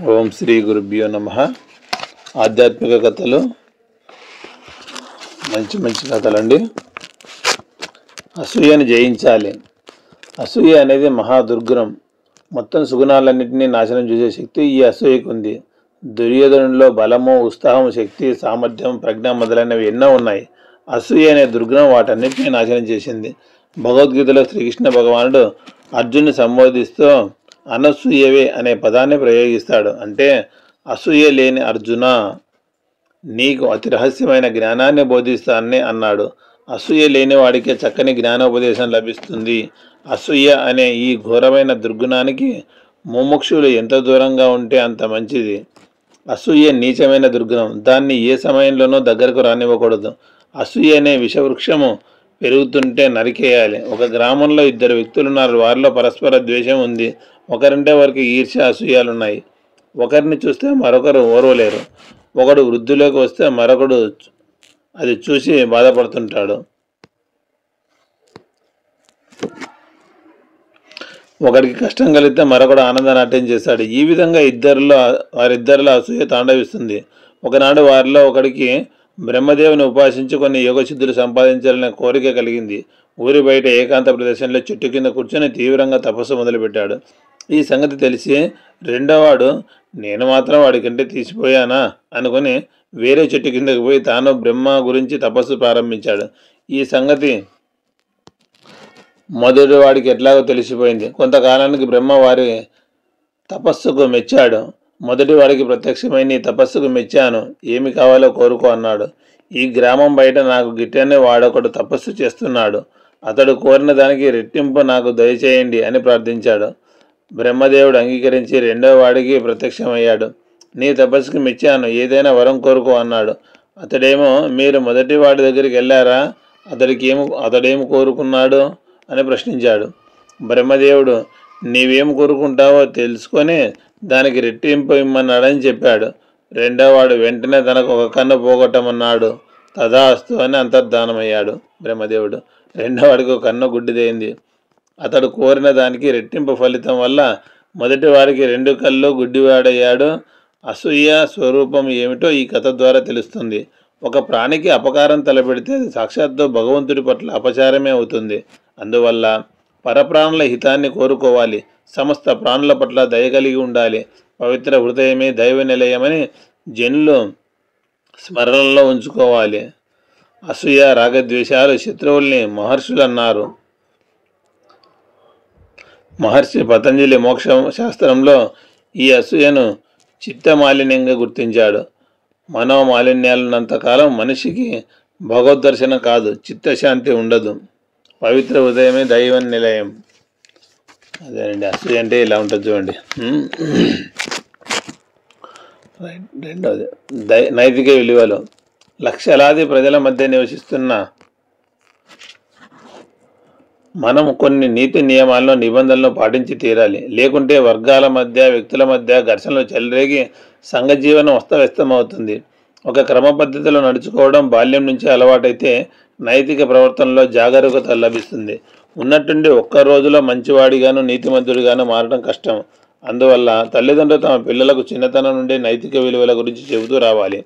ఓం శ్రీ గురుభ్యో నమః. ఆధ్యాత్మిక కథలు, మంచి కథలండి. అసూయని జయించాలి. అసూయ అనేది మహాదుర్గుణం. మొత్తం సుగుణాలన్నింటినీ నాశనం చేసే శక్తి ఈ అసూయకు ఉంది. దుర్యోధనులో బలము, ఉత్సాహం, శక్తి, సామర్థ్యం, ప్రజ్ఞ మొదలైనవి ఎన్నో ఉన్నాయి. అసూయ అనే దుర్గుణం వాటన్నిటినీ నాశనం చేసింది. భగవద్గీతలో శ్రీకృష్ణ భగవానుడు అర్జున్ని సంబోధిస్తూ అనసూయవే అనే పదాన్ని ప్రయోగిస్తాడు. అంటే అసూయ లేని అర్జున, నీకు అతి రహస్యమైన జ్ఞానాన్ని బోధిస్తానని అన్నాడు. అసూయ లేని వాడికి చక్కని జ్ఞానోపదేశం లభిస్తుంది. అసూయ అనే ఈ ఘోరమైన దుర్గుణానికి ముముక్షులు ఎంత దూరంగా ఉంటే అంత మంచిది. అసూయ నీచమైన దుర్గుణం. దాన్ని ఏ సమయంలోనూ దగ్గరకు రానివ్వకూడదు. అసూయ అనే విషవృక్షము పెరుగుతుంటే నరికేయాలి. ఒక గ్రామంలో ఇద్దరు వ్యక్తులున్నారు. వారిలో పరస్పర ద్వేషం ఉంది. ఒకరంటే వారికి ఈర్ష్య, అసూయాలున్నాయి. ఒకరిని చూస్తే మరొకరు ఓర్వలేరు. ఒకడు వృద్ధిలోకి వస్తే మరొకడు అది చూసి బాధపడుతుంటాడు. ఒకడికి కష్టం కలిగితే మరొకడు ఆనందనాట్యం చేస్తాడు. ఈ విధంగా వారిద్దరిలో అసూయ తాండవిస్తుంది. ఒకనాడు వారిలో ఒకడికి బ్రహ్మదేవుని ఉపాసించి కొన్ని యోగసిద్ధులు సంపాదించాలనే కోరిక కలిగింది. ఊరి బయట ఏకాంత ప్రదేశంలో చెట్టు కింద కూర్చొని తీవ్రంగా తపస్సు మొదలుపెట్టాడు. ఈ సంగతి తెలిసి రెండోవాడు నేను మాత్రం వాడికంటే తీసిపోయానా అనుకుని వేరే చెట్టు కిందకి పోయి తాను బ్రహ్మ గురించి తపస్సు ప్రారంభించాడు. ఈ సంగతి మొదటి వాడికి ఎట్లాగో తెలిసిపోయింది. కొంతకాలానికి బ్రహ్మ వారి తపస్సుకు మెచ్చాడు. మొదటి వాడికి ప్రత్యక్షమై నీ తపస్సుకు మెచ్చాను, ఏమి కావాలో కోరుకో అన్నాడు. ఈ గ్రామం బయట నాకు గిట్టనే వాడొకడు తపస్సు చేస్తున్నాడు. అతడు కోరిన దానికి రెట్టింపు నాకు దయచేయండి అని ప్రార్థించాడు. బ్రహ్మదేవుడు అంగీకరించి రెండో వాడికి ప్రత్యక్షమయ్యాడు. నీ తపస్సుకు మెచ్చాను, ఏదైనా వరం కోరుకో అన్నాడు. అతడేమో మీరు మొదటి వాడి దగ్గరికి వెళ్ళారా, అతడేమి కోరుకున్నాడు అని ప్రశ్నించాడు. బ్రహ్మదేవుడు నీవేం కోరుకుంటావో తెలుసుకొని దానికి రెట్టింపు ఇమ్మన్నాడని చెప్పాడు. రెండోవాడు వెంటనే తనకు ఒక కన్ను పోగొట్టమన్నాడు. తదాస్తు అని అంతర్ధానమయ్యాడు బ్రహ్మదేవుడు. రెండోవాడికి ఒక కన్ను గుడ్డిదైంది. అతడు కోరిన దానికి రెట్టింపు ఫలితం వల్ల మొదటి వారికి రెండు కళ్ళు గుడ్డివాడయ్యాడు. అసూయ స్వరూపం ఏమిటో ఈ కథ ద్వారా తెలుస్తుంది. ఒక ప్రాణికి అపకారం తలపెడితే అది సాక్షాత్తు భగవంతుడి పట్ల అపచారమే అవుతుంది. అందువల్ల పరప్రాణుల హితాన్ని కోరుకోవాలి. సమస్త ప్రాణుల పట్ల దయ కలిగి ఉండాలి. పవిత్ర హృదయమే దైవ నిలయమని జనులు స్మరణలో ఉంచుకోవాలి. అసూయ, రాగద్వేషాలు శత్రువుల్ని మహర్షులు అన్నారు. మహర్షి పతంజలి మోక్ష శాస్త్రంలో ఈ అసూయను చిత్తమాలిన్యంగా గుర్తించాడు. మనోమాలిన్యాలున్నంతకాలం మనిషికి భగవద్దర్శనం కాదు, చిత్తశాంతి ఉండదు. పవిత్ర హృదయమే దైవ నిలయం. అదేనండి, అసూయ అంటే ఇలా ఉంటుంది చూడండి. రెండవది నైతిక విలువలు. లక్షలాది ప్రజల మధ్య నివసిస్తున్న మనం కొన్ని నీతి నియమాలను, నిబంధనలను పాటించి తీరాలి. లేకుంటే వర్గాల మధ్య, వ్యక్తుల మధ్య ఘర్షణలు చెలరేగి సంఘజీవనం అస్తవ్యస్తమవుతుంది. ఒక క్రమ పద్ధతిలో నడుచుకోవడం బాల్యం నుంచి అలవాటైతే నైతిక ప్రవర్తనలో జాగరూకత లభిస్తుంది. ఉన్నట్టుండి ఒక్క రోజులో మంచివాడిగాను, నీతిమంతుడిగాను మారడం కష్టం. అందువల్ల తల్లిదండ్రులు తమ పిల్లలకు చిన్నతనం నుండి నైతిక విలువల గురించి చెబుతూ రావాలి.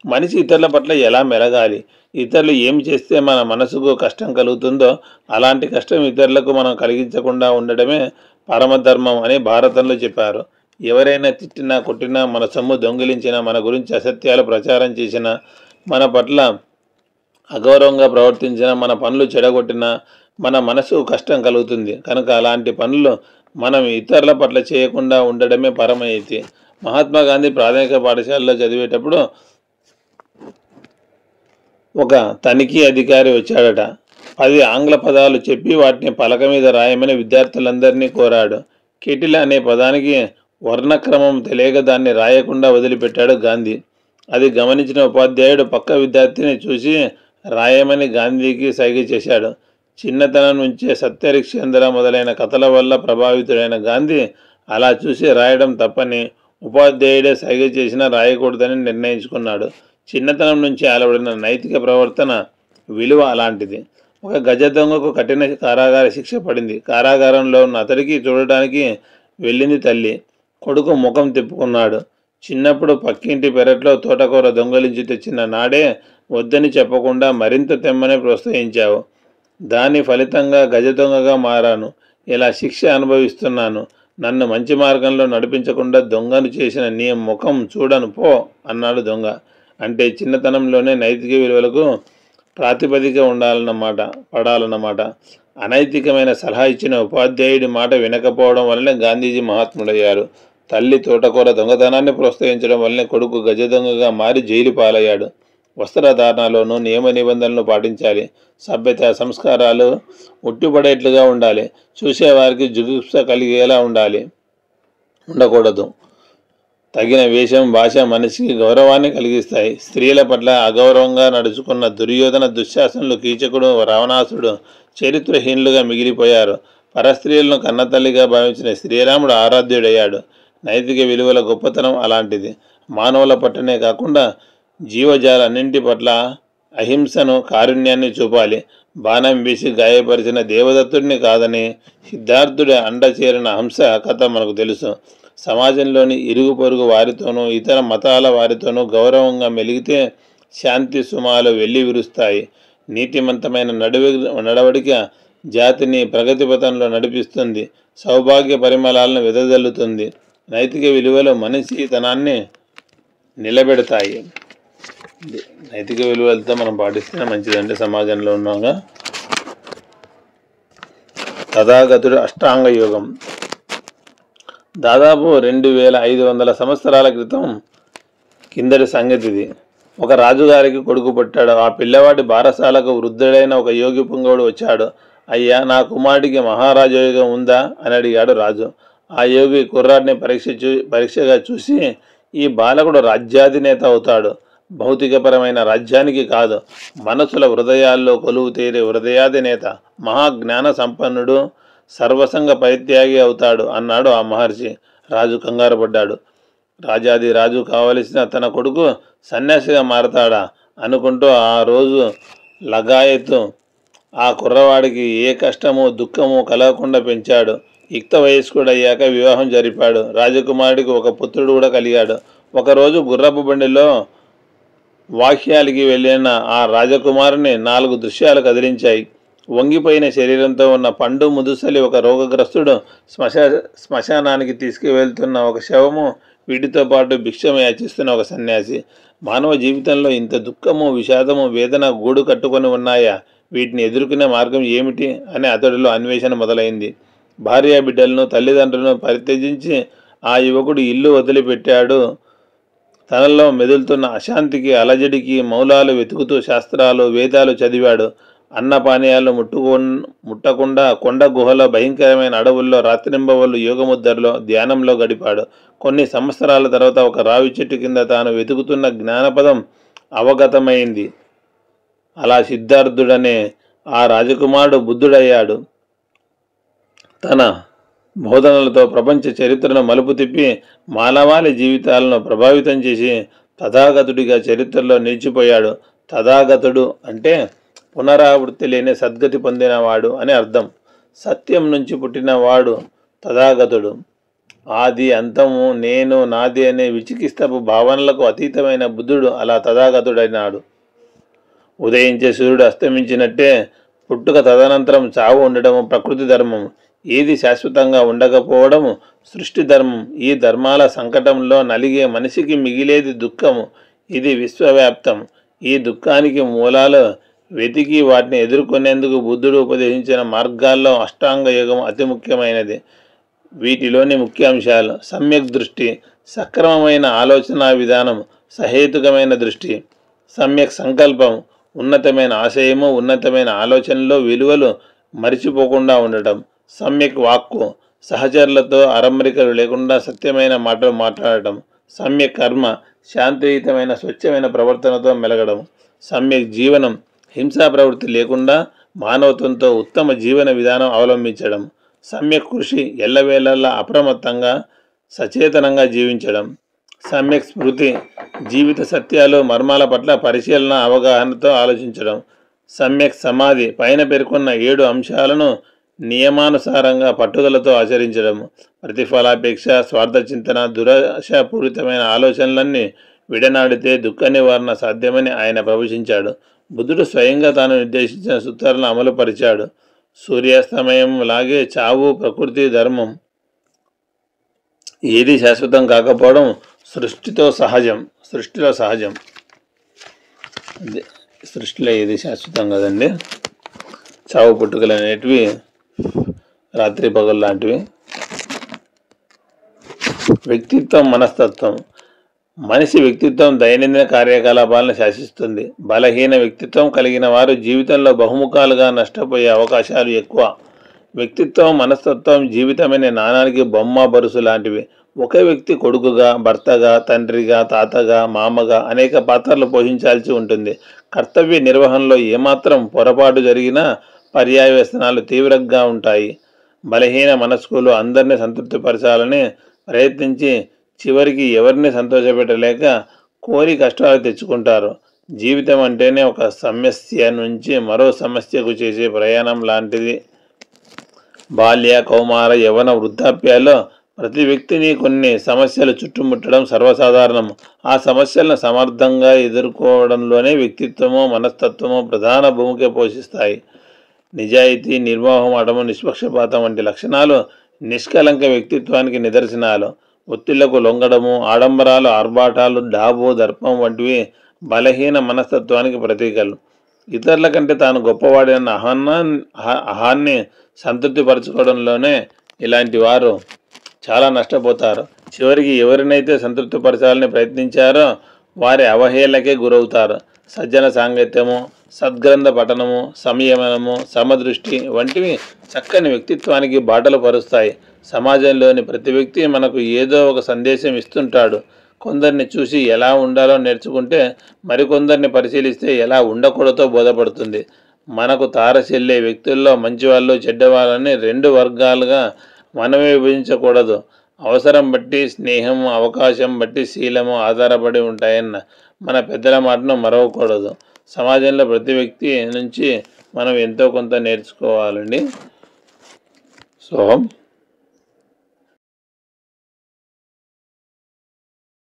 మనిషి ఇతరుల పట్ల ఎలా మెలగాలి, ఇతరులు ఏం చేస్తే మన మనసుకు కష్టం కలుగుతుందో అలాంటి కష్టం ఇతరులకు మనం కలిగించకుండా ఉండడమే పరమధర్మం అని భారతంలో చెప్పారు. ఎవరైనా తిట్టినా, కొట్టినా, మన సొమ్ము దొంగిలించినా, మన గురించి అసత్యాలు ప్రచారం చేసినా, మన పట్ల అగౌరవంగా ప్రవర్తించినా, మన పనులు చెడగొట్టినా మన మనసుకు కష్టం కలుగుతుంది. కనుక అలాంటి పనులు మనం ఇతరుల పట్ల చేయకుండా ఉండడమే పరమనీతి. మహాత్మా గాంధీ ప్రాథమిక పాఠశాలలో చదివేటప్పుడు ఒక తనిఖీ అధికారి వచ్చాడట. 10 ఆంగ్ల పదాలు చెప్పి వాటిని పలక మీద రాయమని విద్యార్థులందరినీ కోరాడు. కెటిల్ అనే పదానికి వర్ణక్రమం తెలియక దాన్ని రాయకుండా వదిలిపెట్టాడు గాంధీ. అది గమనించిన ఉపాధ్యాయుడు పక్క విద్యార్థిని చూసి రాయమని గాంధీకి సైగ చేశాడు. చిన్నతనం నుంచే సత్యహరిశ్చంద్ర మొదలైన కథల వల్ల ప్రభావితుడైన గాంధీ అలా చూసి రాయడం తప్పని, ఉపాధ్యాయుడే సైగ చేసినా రాయకూడదని నిర్ణయించుకున్నాడు. చిన్నతనం నుంచి అలవడిన నైతిక ప్రవర్తన విలువ అలాంటిది. ఒక గజ దొంగకు కఠిన కారాగార శిక్ష పడింది. కారాగారంలో ఉన్న అతడికి చూడటానికి వెళ్ళింది తల్లి. కొడుకు ముఖం తిప్పుకున్నాడు. చిన్నప్పుడు పక్కింటి పెరట్లో తోటకూర దొంగలించి తెచ్చిన నాడే వద్దని చెప్పకుండా మరింత తెమ్మని ప్రోత్సహించావు. దాని ఫలితంగా గజదొంగగా మారాను. ఇలా శిక్ష అనుభవిస్తున్నాను. నన్ను మంచి మార్గంలో నడిపించకుండా దొంగను చేసిన నీ ముఖం చూడను పో అన్నాడు దొంగ. అంటే చిన్నతనంలోనే నైతిక విలువలకు ప్రాతిపదిక పడాలన్నమాట. అనైతికమైన సలహా ఇచ్చిన ఉపాధ్యాయుడి మాట వినకపోవడం వల్లనే గాంధీజీ మహాత్ముడయ్యారు. తల్లి తోటకూర దొంగతనాన్ని ప్రోత్సహించడం వల్లనే కొడుకు గజ దొంగగా మారి జైలు పాలయ్యాడు. వస్త్రధారణలోనూ నియమ నిబంధనలు పాటించాలి. సభ్యత సంస్కారాలు ఉట్టిపడేట్లుగా ఉండాలి. చూసేవారికి జుగుప్స కలిగేలా ఉండకూడదు. తగిన వేషం భాష మనిషికి గౌరవాన్ని కలిగిస్తాయి. స్త్రీల పట్ల అగౌరవంగా నడుచుకున్న దుర్యోధన, దుశ్శాసనులు, కీచకుడు, రావణాసుడు చరిత్రహీనులుగా మిగిలిపోయారు. పరస్త్రీలను కన్నతల్లిగా భావించిన శ్రీరాముడు ఆరాధ్యుడయ్యాడు. నైతిక విలువల గొప్పతనం అలాంటిది. మానవుల పట్లనే కాకుండా జీవజాలన్నింటి పట్ల అహింసను, కారుణ్యాన్ని చూపాలి. బాణం వీసి గాయపరిచిన దేవదత్తుడిని కాదని సిద్ధార్థుడి అండ చేరిన హంస కథ మనకు తెలుసు. సమాజంలోని ఇరుగు పొరుగు వారితోనూ ఇతర మతాల వారితోనూ గౌరవంగా మెలిగితే శాంతి సుమాలు వెళ్ళి విరుస్తాయి. నీతిమంతమైన నడవడిక జాతిని ప్రగతి పథంలో నడిపిస్తుంది. సౌభాగ్య పరిమళాలను వెదజల్లుతుంది. నైతిక విలువలు మనిషితనాన్ని నిలబెడతాయి. నైతిక విలువలతో మనం పాటిస్తేనే మంచిదండి. సమాజంలో ఉన్నాగా తథాగతుడు అష్టాంగ యోగం దాదాపు 2500 సంవత్సరాల క్రితం కిందటి సంగతిది. ఒక రాజుగారికి కొడుకు పుట్టాడు. ఆ పిల్లవాడి బారసాలకు వృద్ధుడైన ఒక యోగి పుంగవుడు వచ్చాడు. అయ్యా, నా కుమారుడికి మహారాజయోగం ఉందా అని అడిగాడు రాజు. ఆ యోగి కుర్రాడిని పరీక్షగా చూసి, ఈ బాలకుడు రాజ్యాధినేత అవుతాడు. భౌతికపరమైన రాజ్యానికి కాదు, మనసుల హృదయాల్లో కొలువు తీరే హృదయాధినేత, మహాజ్ఞాన సంపన్నుడు, సర్వసంగ పరిత్యాగి అవుతాడు అన్నాడు ఆ మహర్షి. రాజు కంగారు పడ్డాడు. రాజాది రాజు కావలసిన తన కొడుకు సన్యాసిగా మారతాడా అనుకుంటూ ఆ రోజు లగాయత్తు ఆ కుర్రవాడికి ఏ కష్టము దుఃఖము కలగకుండా పెంచాడు. యుక్త వయస్కుడయ్యాక వివాహం జరిపాడు. రాజకుమారుడికి ఒక పుత్రుడు కూడా కలిగాడు. ఒకరోజు గుర్రపు బండిలో వాక్యాలకి వెళ్ళిన ఆ రాజకుమారుని 4 దృశ్యాలు కదిలించాయి. వంగిపోయిన శరీరంతో ఉన్న పండు ముదుసలి ఒక రోగగ్రస్తుడు, శ్మశానానికి తీసుకువెళ్తున్న ఒక శవము, వీటితో పాటు భిక్షం యాచిస్తున్న ఒక సన్యాసి. మానవ జీవితంలో ఇంత దుఃఖము, విషాదము, వేదన గూడు కట్టుకొని ఉన్నాయా? వీటిని ఎదుర్కొనే మార్గం ఏమిటి అని అతడిలో అన్వేషణ మొదలైంది. భార్య బిడ్డలను, తల్లిదండ్రులను పరిత్యజించి ఆ యువకుడు ఇల్లు వదిలిపెట్టాడు. తనలో మెదులుతున్న అశాంతికి, అలజడికి మౌలాలు వెతుకుతూ శాస్త్రాలు, వేదాలు చదివాడు. అన్నపానీయాలు ముట్టకుండా కొండ గుహలో, భయంకరమైన అడవుల్లో రాత్రింబవళ్ళు యోగముద్రలో, ధ్యానంలో గడిపాడు. కొన్ని సంవత్సరాల తర్వాత ఒక రావి చెట్టు కింద తాను వెతుకుతున్న జ్ఞానపదం అవగతమైంది. అలా సిద్ధార్థుడనే ఆ రాజకుమారుడు బుద్ధుడయ్యాడు. తన బోధనలతో ప్రపంచ చరిత్రను మలుపు తిప్పి మానవాళి జీవితాలను ప్రభావితం చేసి తథాగతుడిగా చరిత్రలో నిలిచిపోయాడు. తథాగతుడు అంటే పునరావృత్తి లేని సద్గతి పొందినవాడు అని అర్థం. సత్యం నుంచి పుట్టినవాడు తథాగతుడు. ఆది అంతము, నేను, నాది అనే విచికిస్తపు భావనలకు అతీతమైన బుద్ధుడు అలా తథాగతుడైనాడు. ఉదయించే సూర్యుడు అస్తమించినట్టే పుట్టుక తదనంతరం చావు ఉండటము ప్రకృతి ధర్మం. ఏది శాశ్వతంగా ఉండకపోవడము సృష్టి ధర్మం. ఈ ధర్మాల సంకటంలో నలిగే మనిషికి మిగిలేది దుఃఖము. ఇది విశ్వవ్యాప్తం. ఈ దుఃఖానికి మూలాలు వెతికి వాటిని ఎదుర్కొనేందుకు బుద్ధుడు ఉపదేశించిన మార్గాల్లో అష్టాంగ యోగం అతి ముఖ్యమైనది. వీటిలోని ముఖ్యాంశాలు: సమ్యక్ దృష్టి, సక్రమమైన ఆలోచన విధానం, సహేతుకమైన దృష్టి. సమ్యక్ సంకల్పం, ఉన్నతమైన ఆశయము, ఉన్నతమైన ఆలోచనలో విలువలు మరిచిపోకుండా ఉండటం. సమ్యక్ వాక్కు, సహచరులతో అరమరికలు లేకుండా సత్యమైన మాటలు మాట్లాడటం. సమ్యక్ కర్మ, శాంతియుతమైన స్వచ్ఛమైన ప్రవర్తనతో మెలగడం. సమ్యక్ జీవనం, హింసా ప్రవృత్తి లేకుండా మానవత్వంతో ఉత్తమ జీవన విధానం అవలంబించడం. సమ్యక్ కృషి, ఎల్లవేళలా అప్రమత్తంగా సచేతనంగా జీవించడం. సమ్యక్ స్మృతి, జీవిత సత్యాలు, మర్మాల పట్ల పరిశీలన, అవగాహనతో ఆలోచించడం. సమ్యక్ సమాధి, పైన పేర్కొన్న 7 అంశాలను నియమానుసారంగా పట్టుదలతో ఆచరించడము, ప్రతిఫలాపేక్ష, స్వార్థ చింతన, దురాశపూరితమైన ఆలోచనలన్నీ విడనాడితే దుఃఖ నివారణ సాధ్యమని ఆయన ప్రవచించాడు. బుద్ధుడు స్వయంగా తాను నిర్దేశించిన సూత్రాలను అమలుపరిచాడు. సూర్యాస్తమయం లాగే చావు ప్రకృతి ధర్మం. ఏది శాశ్వతం కాకపోవడం సృష్టిలో సహజం. సృష్టిలో ఏది శాశ్వతం కదండి. చావు పుట్టుకలు అనేటివి రాత్రి పగలు లాంటివి. వ్యక్తిత్వం, మనస్తత్వం. మనిషి వ్యక్తిత్వం దైనందిన కార్యకలాపాలను శాసిస్తుంది. బలహీన వ్యక్తిత్వం కలిగిన వారు జీవితంలో బహుముఖాలుగా నష్టపోయే అవకాశాలు ఎక్కువ. వ్యక్తిత్వం, మనస్తత్వం జీవితమైన నాణానికి బొమ్మ బరుసు లాంటివి. ఒకే వ్యక్తి కొడుకుగా, భర్తగా, తండ్రిగా, తాతగా, మామగా అనేక పాత్రలు పోషించాల్సి ఉంటుంది. కర్తవ్య నిర్వహణలో ఏమాత్రం పొరపాటు జరిగినా పర్యవసానాలు తీవ్రంగా ఉంటాయి. బలహీన మనస్కులు అందరినీ సంతృప్తిపరచాలని ప్రయత్నించి చివరికి ఎవరిని సంతోషపెట్టలేక కోరి కష్టాలు తెచ్చుకుంటారు. జీవితం అంటేనే ఒక సమస్య నుంచి మరో సమస్యకు చేసే ప్రయాణం లాంటిది. బాల్య, కౌమార, యవ్వన, వృద్ధాప్యాల్లో ప్రతి వ్యక్తిని కొన్ని సమస్యలు చుట్టుముట్టడం సర్వసాధారణం. ఆ సమస్యలను సమర్థంగా ఎదుర్కోవడంలోనే వ్యక్తిత్వము, మనస్తత్వము ప్రధాన భూమిక పోషిస్తాయి. నిజాయితీ, నిర్మోహమాటము, నిష్పక్షపాతం వంటి లక్షణాలు నిష్కలంక వ్యక్తిత్వానికి నిదర్శనాలు. ఒత్తిళ్లకు లొంగడము, ఆడంబరాలు, ఆర్భాటాలు, డాబు, దర్పం వంటివి బలహీన మనస్తత్వానికి ప్రతీకలు. ఇతరుల కంటే తాను గొప్పవాడైన అహాన్ని సంతృప్తిపరచుకోవడంలోనే ఇలాంటి వారు చాలా నష్టపోతారు. చివరికి ఎవరినైతే సంతృప్తిపరచాలని ప్రయత్నించారో వారి అవహేళనకే గురవుతారు. సజ్జన సాంగత్యము, సద్గ్రంథ పఠనము, సంయమనము, సమదృష్టి వంటివి చక్కని వ్యక్తిత్వానికి బాటలు పరుస్తాయి. సమాజంలోని ప్రతి వ్యక్తి మనకు ఏదో ఒక సందేశం ఇస్తుంటాడు. కొందరిని చూసి ఎలా ఉండాలో నేర్చుకుంటే మరికొందరిని పరిశీలిస్తే ఎలా ఉండకూడదో బోధపడుతుంది. మనకు తారసిల్లే వ్యక్తుల్లో మంచివాళ్ళు, చెడ్డవాళ్ళని రెండు వర్గాలుగా మనమే విభజించకూడదు. అవసరం బట్టి స్నేహము, అవకాశం బట్టి శీలము ఆధారపడి ఉంటాయన్న మన పెద్దల మాటను మరవకూడదు. సమాజంలో ప్రతి వ్యక్తి నుంచి మనం ఎంతో కొంత నేర్చుకోవాలండి. సోహం.